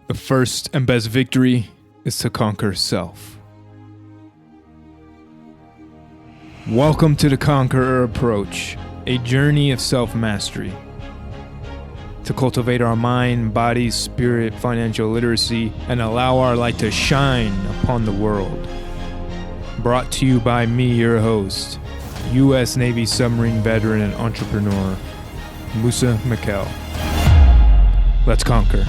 The first and best victory is to conquer self. Welcome to the Conqueror Approach, a journey of self-mastery. To cultivate our mind, body, spirit, financial literacy, and allow our light to shine upon the world. Brought to you by me, your host, U.S. Navy submarine veteran and entrepreneur, Musa Mikkel. Let's conquer.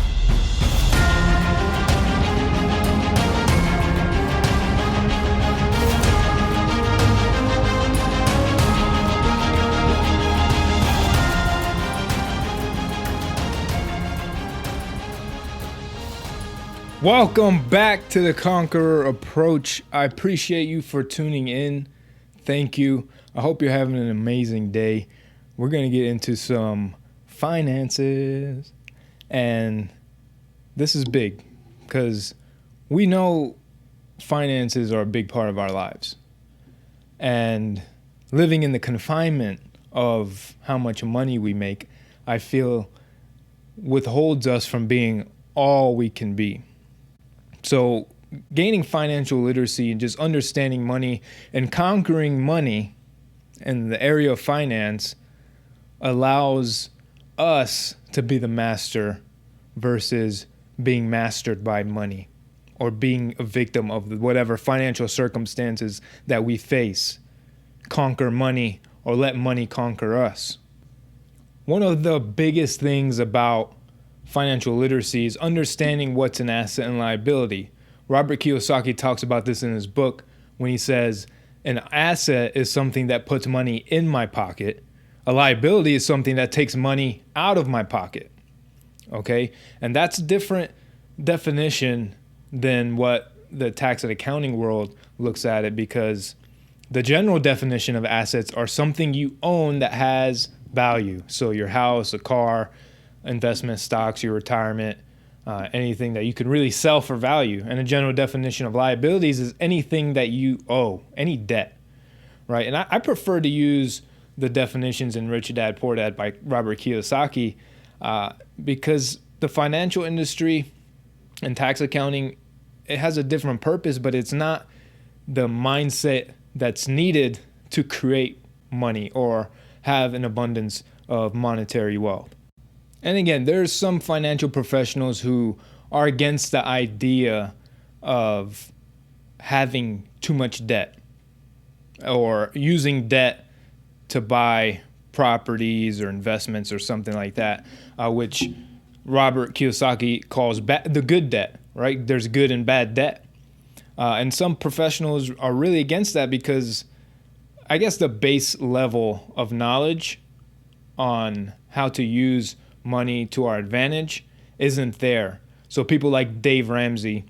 Welcome back to the Conqueror Approach. I appreciate you for tuning in. Thank you. I hope you're having an amazing day. We're going to get into some finances. And this is big because we know finances are a big part of our lives. And living in the confinement of how much money we make, I feel withholds us from being all we can be. So gaining financial literacy and just understanding money and conquering money in the area of finance allows us to be the master versus being mastered by money or being a victim of whatever financial circumstances that we face. Conquer money or let money conquer us. One of the biggest things about financial literacy is understanding what's an asset and liability. Robert Kiyosaki talks about this in his book when he says, an asset is something that puts money in my pocket. A liability is something that takes money out of my pocket. Okay? And that's a different definition than what the tax and accounting world looks at it, because the general definition of assets are something you own that has value. So your house, a car, investment stocks, your retirement, anything that you can really sell for value. And a general definition of liabilities is anything that you owe, any debt, right? And I prefer to use the definitions in Rich Dad, Poor Dad by Robert Kiyosaki because the financial industry and tax accounting, it has a different purpose, but it's not the mindset that's needed to create money or have an abundance of monetary wealth. And again, there's some financial professionals who are against the idea of having too much debt or using debt to buy properties or investments or something like that, which Robert Kiyosaki calls the good debt, right? There's good and bad debt. And some professionals are really against that because I guess the base level of knowledge on how to use money to our advantage isn't there. So people like Dave Ramsey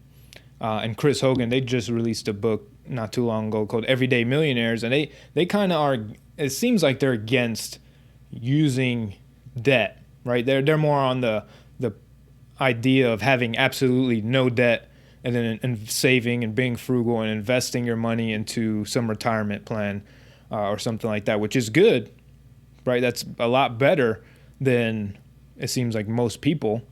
and Chris Hogan, they just released a book not too long ago called Everyday Millionaires, and they kind of are, it seems like they're against using debt, right? They're more on the idea of having absolutely no debt and then saving and being frugal and investing your money into some retirement plan or something like that, which is good, right? That's a lot better than it seems like most people.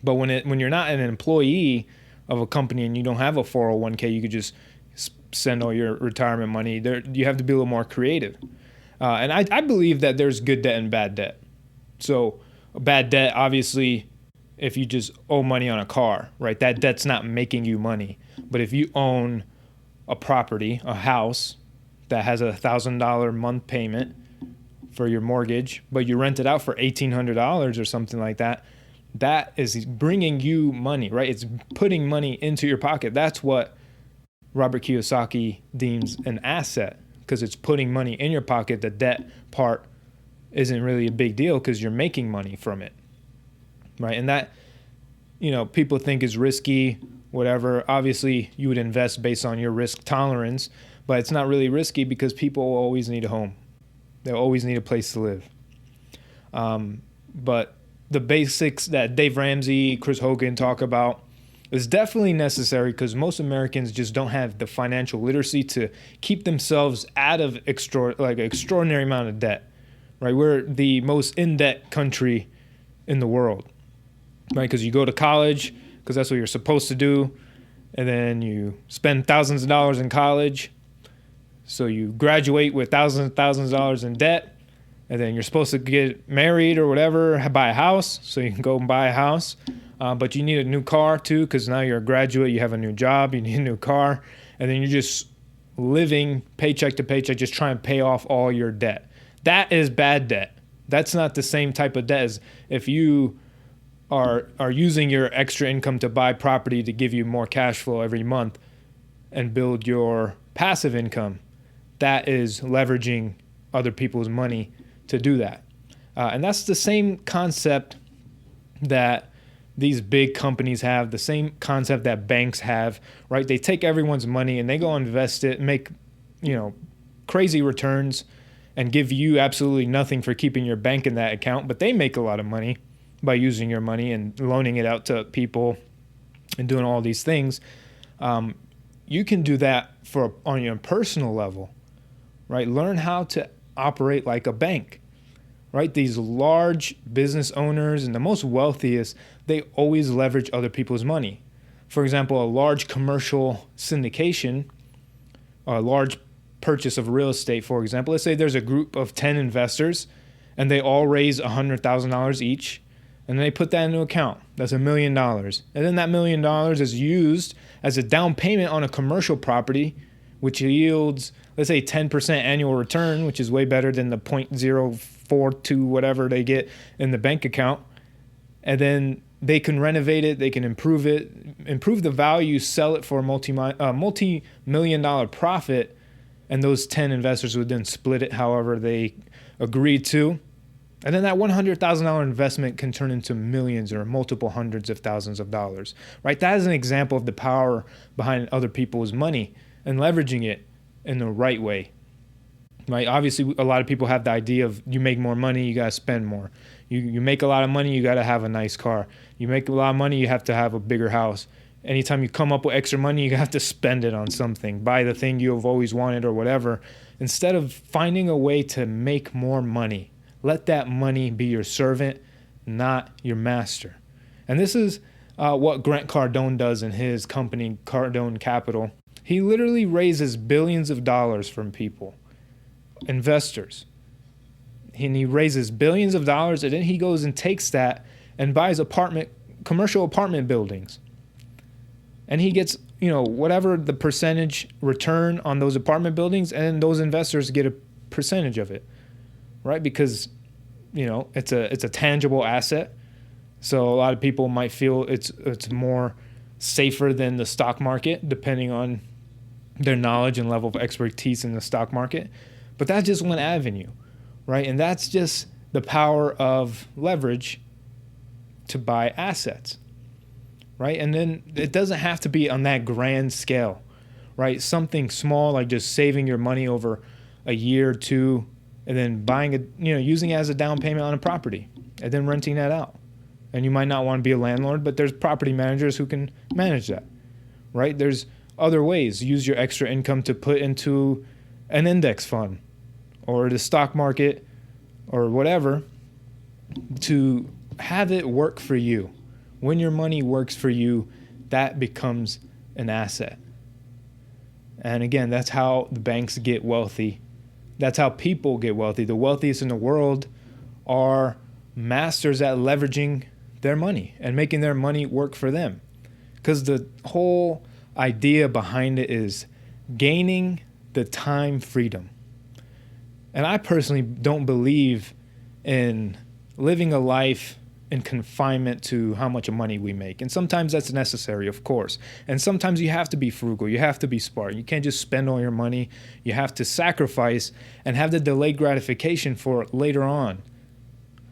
But when you're not an employee of a company and you don't have a 401k, you could just send all your retirement money there. You have to be a little more creative. And I believe that there's good debt and bad debt. So bad debt, obviously, if you just owe money on a car, right? That debt's not making you money. But if you own a property, a house that has $1,000 month payment for your mortgage, but you rent it out for $1,800 or something like that, that is bringing you money, right? It's putting money into your pocket. That's what Robert Kiyosaki deems an asset, because it's putting money in your pocket. The debt part isn't really a big deal because you're making money from it, right? And that, people think is risky, whatever. Obviously, you would invest based on your risk tolerance, but it's not really risky because people always need a home. They always need a place to live. But the basics that Dave Ramsey, Chris Hogan talk about is definitely necessary because most Americans just don't have the financial literacy to keep themselves out of extraordinary amount of debt, right? We're the most in-debt country in the world, right? Because you go to college, because that's what you're supposed to do. And then you spend thousands of dollars in college. So you graduate with thousands and thousands of dollars in debt. And then you're supposed to get married or whatever, buy a house. So you can go and buy a house. But you need a new car too, because now you're a graduate, you have a new job, you need a new car. And then you're just living paycheck to paycheck, just trying to pay off all your debt. That is bad debt. That's not the same type of debt as if you are using your extra income to buy property to give you more cash flow every month and build your passive income. That is leveraging other people's money to do that. And that's the same concept that these big companies have, the same concept that banks have, right? They take everyone's money and they go invest it, make, crazy returns and give you absolutely nothing for keeping your bank in that account, but they make a lot of money by using your money and loaning it out to people and doing all these things. You can do that on your personal level, right? Learn how to operate like a bank, right? These large business owners and the most wealthiest, they always leverage other people's money. For example, a large commercial syndication, a large purchase of real estate, for example. Let's say there's a group of 10 investors and they all raise $100,000 each. And they put that into account. That's $1 million. And then that $1 million is used as a down payment on a commercial property, which yields, let's say, 10% annual return, which is way better than the 0.042 whatever they get in the bank account. And then they can renovate it, they can improve it, improve the value, sell it for a multi-million dollar profit. And those 10 investors would then split it however they agreed to. And then that $100,000 investment can turn into millions or multiple hundreds of thousands of dollars, right? That is an example of the power behind other people's money and leveraging it in the right way, right? Obviously, a lot of people have the idea of you make more money, you got to spend more. You make a lot of money, you got to have a nice car. You make a lot of money, you have to have a bigger house. Anytime you come up with extra money, you have to spend it on something, buy the thing you have always wanted or whatever, instead of finding a way to make more money. Let that money be your servant, not your master. And this is what Grant Cardone does in his company, Cardone Capital. He literally raises billions of dollars from people, investors. And he raises billions of dollars, and then he goes and takes that and buys commercial apartment buildings. And he gets, whatever the percentage return on those apartment buildings, and those investors get a percentage of it. Right? Because, it's a tangible asset. So a lot of people might feel it's more safer than the stock market, depending on their knowledge and level of expertise in the stock market. But that's just one avenue, right? And that's just the power of leverage to buy assets, right? And then it doesn't have to be on that grand scale, right? Something small like just saving your money over a year or two, and then buying using it as a down payment on a property, and then renting that out. And you might not want to be a landlord, but there's property managers who can manage that, right? There's other ways. Use your extra income to put into an index fund or the stock market or whatever to have it work for you. When your money works for you, that becomes an asset. And again, that's how the banks get wealthy. That's how people get wealthy. The wealthiest in the world are masters at leveraging their money and making their money work for them. Because the whole idea behind it is gaining the time freedom. And I personally don't believe in living a life in confinement to how much money we make. And sometimes that's necessary, of course. And sometimes you have to be frugal. You have to be smart. You can't just spend all your money. You have to sacrifice and have the delayed gratification for later on,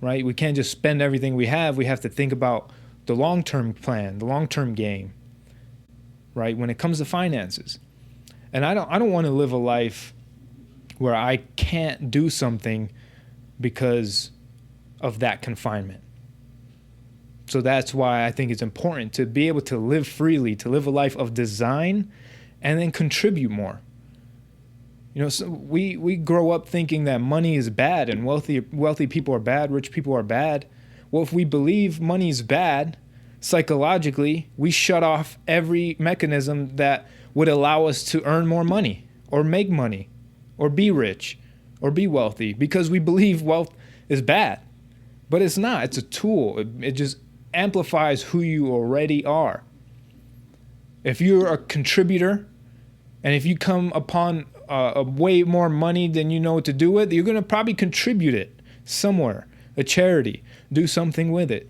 right? We can't just spend everything we have. We have to think about the long-term plan, the long-term game, right? When it comes to finances. And I don't want to live a life where I can't do something because of that confinement. So that's why I think it's important to be able to live freely, to live a life of design and then contribute more. So we grow up thinking that money is bad and wealthy people are bad, rich people are bad. Well, if we believe money is bad, psychologically, we shut off every mechanism that would allow us to earn more money or make money or be rich or be wealthy, because we believe wealth is bad. But it's not. It's a tool. It just amplifies who you already are. If you're a contributor, and if you come upon a way more money than you know what to do with, you're going to probably contribute it somewhere, a charity, do something with it.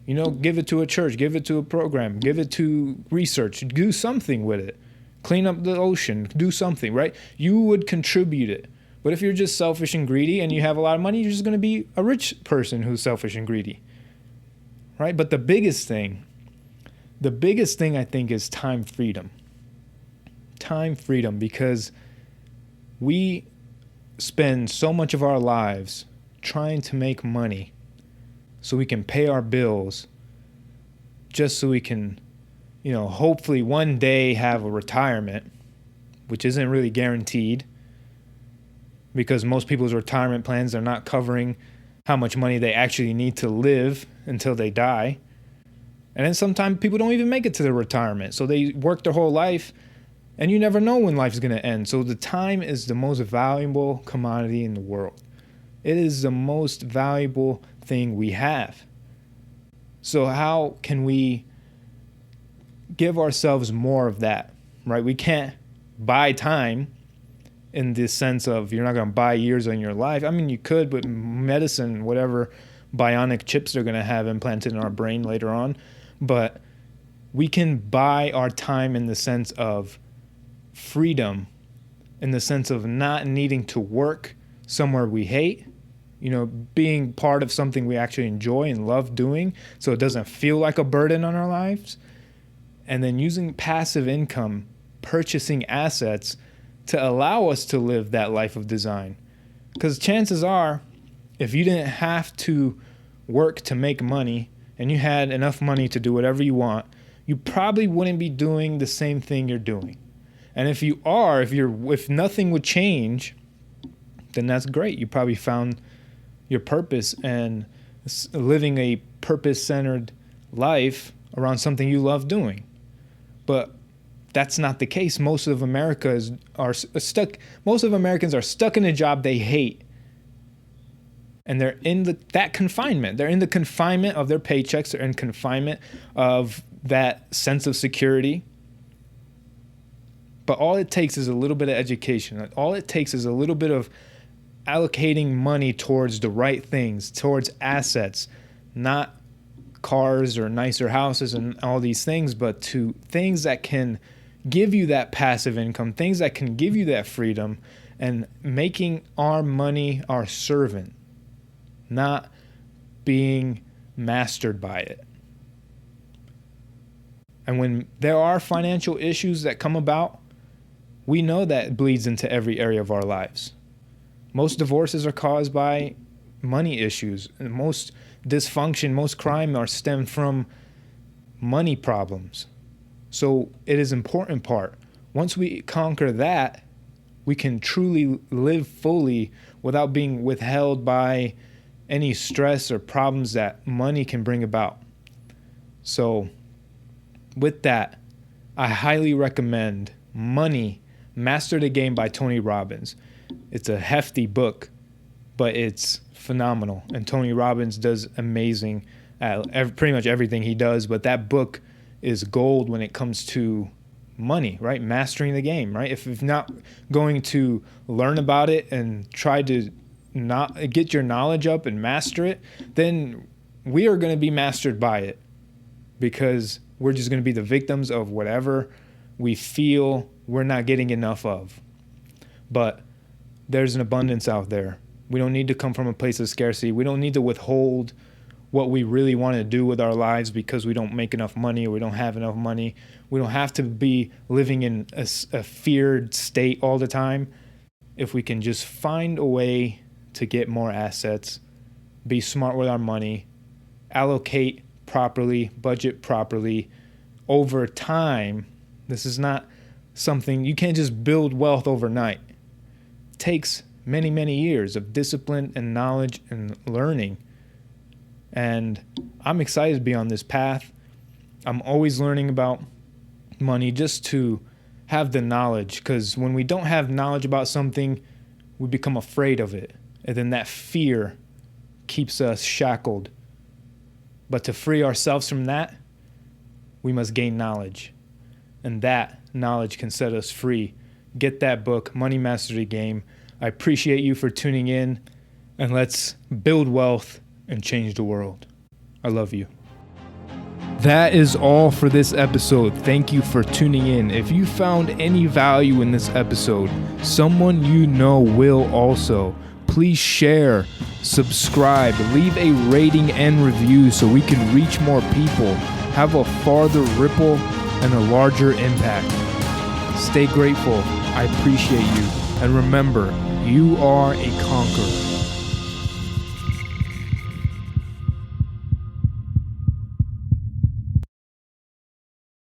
Give it to a church, give it to a program, give it to research, do something with it. Clean up the ocean, do something, right? You would contribute it. But if you're just selfish and greedy and you have a lot of money, you're just going to be a rich person who's selfish and greedy, right? But the biggest thing I think is time freedom. Time freedom, because we spend so much of our lives trying to make money so we can pay our bills, just so we can, hopefully one day have a retirement, which isn't really guaranteed, because most people's retirement plans are not covering how much money they actually need to live until they die. And then sometimes people don't even make it to their retirement. So they work their whole life, and you never know when life's going to end. So the time is the most valuable commodity in the world. It is the most valuable thing we have. So how can we give ourselves more of that, right? We can't buy time in the sense of you're not going to buy years on your life. I mean, you could with medicine, whatever bionic chips they're going to have implanted in our brain later on. But we can buy our time in the sense of freedom, in the sense of not needing to work somewhere we hate, being part of something we actually enjoy and love doing, so it doesn't feel like a burden on our lives. And then using passive income, purchasing assets to allow us to live that life of design. Because chances are, if you didn't have to work to make money and you had enough money to do whatever you want, you probably wouldn't be doing the same thing you're doing. And if you are, if nothing would change, then that's great. You probably found your purpose and living a purpose-centered life around something you love doing. But that's not the case. Most of Americans are stuck in a job they hate. And they're in that confinement. They're in the confinement of their paychecks. They're in confinement of that sense of security. But all it takes is a little bit of education. All it takes is a little bit of allocating money towards the right things, towards assets, not cars or nicer houses and all these things, but to things that can give you that passive income, things that can give you that freedom, and making our money our servant, not being mastered by it. And when there are financial issues that come about, we know that bleeds into every area of our lives. Most divorces are caused by money issues. And most dysfunction, most crime are stemmed from money problems. So it is an important part. Once we conquer that, we can truly live fully without being withheld by any stress or problems that money can bring about. So with that, I highly recommend Money, Master the Game by Tony Robbins. It's a hefty book, but it's phenomenal. And Tony Robbins does amazing at pretty much everything he does. But that book is gold when it comes to money, right? Mastering the game, right? If you're not going to learn about it and try to not get your knowledge up and master it, then we are going to be mastered by it, because we're just going to be the victims of whatever we feel we're not getting enough of. But there's an abundance out there. We don't need to come from a place of scarcity. We don't need to withhold what we really want to do with our lives because we don't make enough money or we don't have enough money. We don't have to be living in a feared state all the time. If we can just find a way to get more assets, be smart with our money, allocate properly, budget properly over time. This is not something, you can't just build wealth overnight. It takes many, many years of discipline and knowledge and learning. And I'm excited to be on this path. I'm always learning about money just to have the knowledge, because when we don't have knowledge about something, we become afraid of it. And then that fear keeps us shackled. But to free ourselves from that, we must gain knowledge. And that knowledge can set us free. Get that book, Money Mastery Game. I appreciate you for tuning in, and let's build wealth and change the world. I love you. That is all for this episode. Thank you for tuning in. If you found any value in this episode, someone you know will also. Please share, subscribe, leave a rating and review so we can reach more people, have a farther ripple, and a larger impact. Stay grateful. I appreciate you. And remember, you are a conqueror.